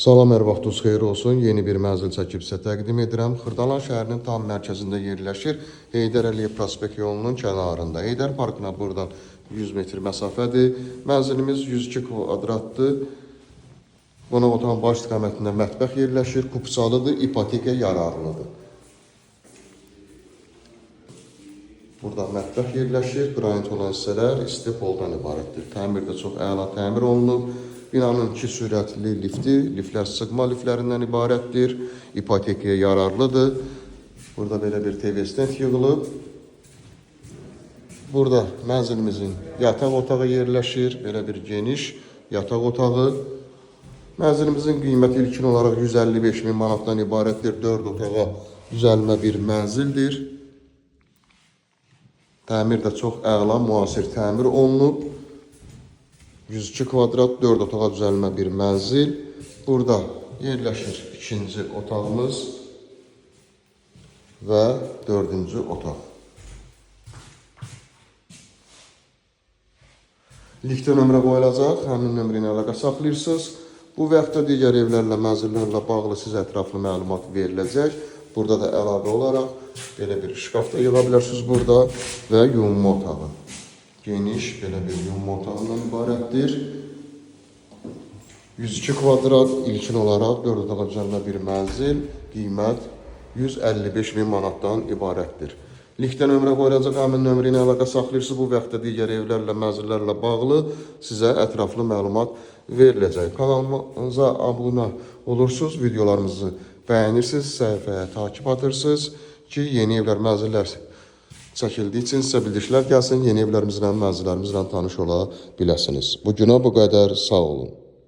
Salam, hər vaxtınız xeyir olsun. Yeni bir mənzil çəkib sizə təqdim edirəm. Xırdalan şəhərinin tam mərkəzində yerləşir. Heydər Əliyev prospekt yolunun kənarında. Heydər parkına buradan 100 metr məsafədir. Mənzilimiz 102 kvadratdır. Qonaq otağın baş istiqamətində mətbəx yerləşir. Kupçalıdır, ipotekə yararlıdır. Burada mətbəx yerləşir. Qranit olan hissələr isti poldan ibarətdir. Təmir də çox əla təmir olunub. Binanın 2 sürətli lifti, liftlər sıxma liftlərindən ibarətdir. İpotekaya yararlıdır. Burada belə bir TV stand yığılıb. Burada mənzilimizin yataq otağı yerləşir. Belə bir geniş yataq otağı. Mənzilimizin qiyməti ilkin olaraq 155 min manatdan ibarətdir. 4 otağa düzəlmə bir mənzildir. Təmir də çox əla, müasir təmir olunub. 102 kvadrat 4 otağa düzəlmə bir mənzil. Burada yerləşir ikinci otağımız və dördüncü otaq. Liftə nömrə qoyulacaq, həmin nömrə ilə əlaqə saxlayırsınız. Bu və yaxud da digər evlərlə, mənzillərlə bağlı sizə ətraflı məlumat veriləcək. Burada da əlavə olaraq belə bir şkaf da yığa bilərsiniz burada və yuyunma otağı. Geniş belə bir yuyunma otağından ibarətdir. 102 kvadrat ilkin olaraq 4 otağa düzəlmə bir mənzil, qiymət 155 min manatdan ibarətdir. Liftə nömrə qoyulacaq, həmin nömrə ilə əlaqə saxlayırsınız. Bu və yaxud da digər evlərlə, mənzillərlə bağlı sizə ətraflı məlumat veriləcək. Kanalımıza abunə olursunuz, videolarımızı bəyənirsiniz, səhifəyə takip atırsınız ki, yeni evlər, mənzillər çəkildiyi üçün sizə bildirişlər gəlsin, yeni evlərimizlə, mənzillərimizlə tanış ola biləsiniz. Bu günə bu qədər, sağ olun.